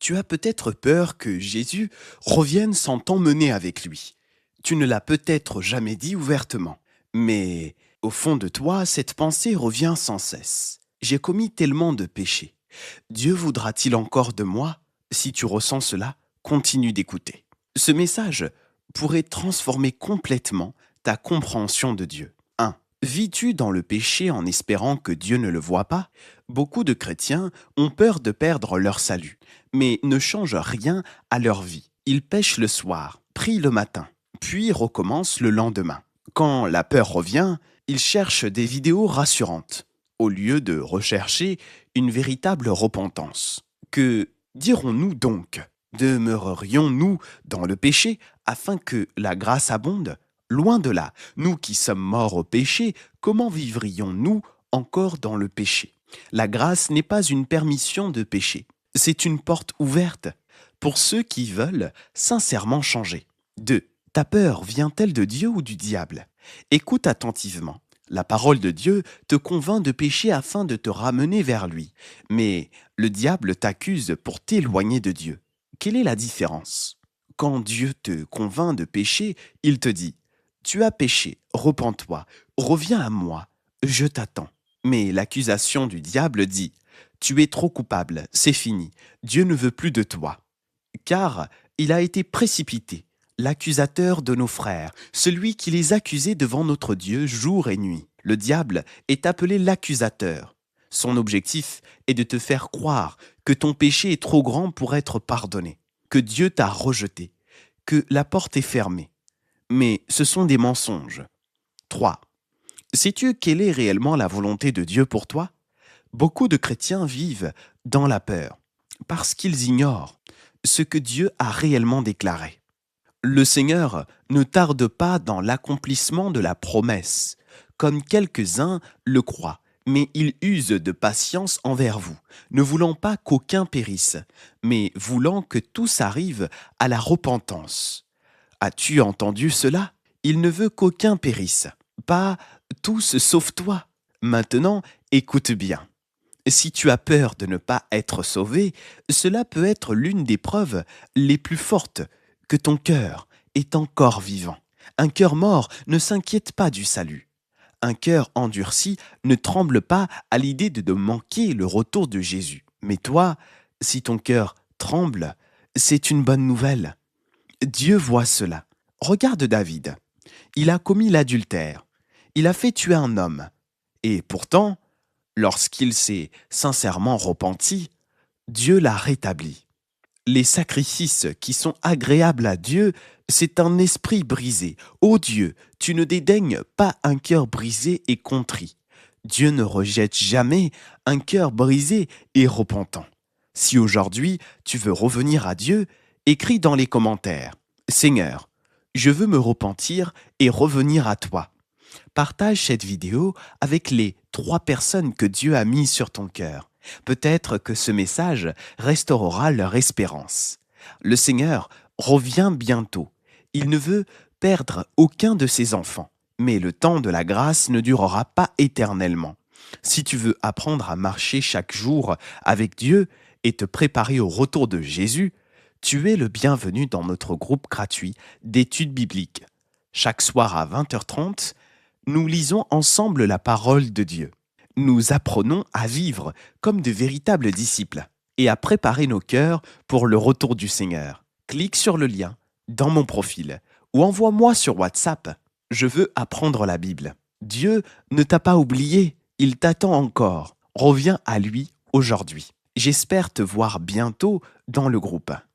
Tu as peut-être peur que Jésus revienne sans t'emmener avec lui. Tu ne l'as peut-être jamais dit ouvertement, mais au fond de toi, cette pensée revient sans cesse. J'ai commis tellement de péchés. Dieu voudra-t-il encore de moi? Si tu ressens cela, continue d'écouter. Ce message pourrait transformer complètement ta compréhension de Dieu. 1. Vis-tu dans le péché en espérant que Dieu ne le voit pas? Beaucoup de chrétiens ont peur de perdre leur salut, mais ne changent rien à leur vie. Ils pêchent le soir, prient le matin, puis recommencent le lendemain. Quand la peur revient, ils cherchent des vidéos rassurantes, au lieu de rechercher une véritable repentance. Que dirons-nous donc? Demeurerions-nous dans le péché afin que la grâce abonde? Loin de là, nous qui sommes morts au péché, comment vivrions-nous encore dans le péché? La grâce n'est pas une permission de pécher, c'est une porte ouverte pour ceux qui veulent sincèrement changer. 2. Ta peur vient-elle de Dieu ou du diable? Écoute attentivement. La parole de Dieu te convainc de pécher afin de te ramener vers lui, mais le diable t'accuse pour t'éloigner de Dieu. Quelle est la différence? Quand Dieu te convainc de pécher, il te dit: tu as péché, repens-toi, reviens à moi, je t'attends. Mais l'accusation du diable dit: tu es trop coupable, c'est fini, Dieu ne veut plus de toi. Car il a été précipité, l'accusateur de nos frères, celui qui les accusait devant notre Dieu jour et nuit. Le diable est appelé l'accusateur. Son objectif est de te faire croire que ton péché est trop grand pour être pardonné, que Dieu t'a rejeté, que la porte est fermée. Mais ce sont des mensonges. 3. Sais-tu quelle est réellement la volonté de Dieu pour toi? Beaucoup de chrétiens vivent dans la peur, parce qu'ils ignorent ce que Dieu a réellement déclaré. Le Seigneur ne tarde pas dans l'accomplissement de la promesse, comme quelques-uns le croient, mais il use de patience envers vous, ne voulant pas qu'aucun périsse, mais voulant que tous arrivent à la repentance. As-tu entendu cela? Il ne veut qu'aucun périsse, pas tous sauf toi. Maintenant, écoute bien. Si tu as peur de ne pas être sauvé, cela peut être l'une des preuves les plus fortes que ton cœur est encore vivant. Un cœur mort ne s'inquiète pas du salut. Un cœur endurci ne tremble pas à l'idée de manquer le retour de Jésus. Mais toi, si ton cœur tremble, c'est une bonne nouvelle. Dieu voit cela. Regarde David. Il a commis l'adultère. Il a fait tuer un homme. Et pourtant, lorsqu'il s'est sincèrement repenti, Dieu l'a rétabli. Les sacrifices qui sont agréables à Dieu, c'est un esprit brisé. Ô Dieu, tu ne dédaignes pas un cœur brisé et contrit. Dieu ne rejette jamais un cœur brisé et repentant. Si aujourd'hui tu veux revenir à Dieu, écris dans les commentaires: Seigneur, je veux me repentir et revenir à toi. Partage cette vidéo avec les 3 personnes que Dieu a mises sur ton cœur. Peut-être que ce message restaurera leur espérance. Le Seigneur revient bientôt. Il ne veut perdre aucun de ses enfants. Mais le temps de la grâce ne durera pas éternellement. Si tu veux apprendre à marcher chaque jour avec Dieu et te préparer au retour de Jésus, tu es le bienvenu dans notre groupe gratuit d'études bibliques. Chaque soir à 20h30, nous lisons ensemble la parole de Dieu. Nous apprenons à vivre comme de véritables disciples et à préparer nos cœurs pour le retour du Seigneur. Clique sur le lien dans mon profil ou envoie-moi sur WhatsApp. Je veux apprendre la Bible. Dieu ne t'a pas oublié, il t'attend encore. Reviens à lui aujourd'hui. J'espère te voir bientôt dans le groupe.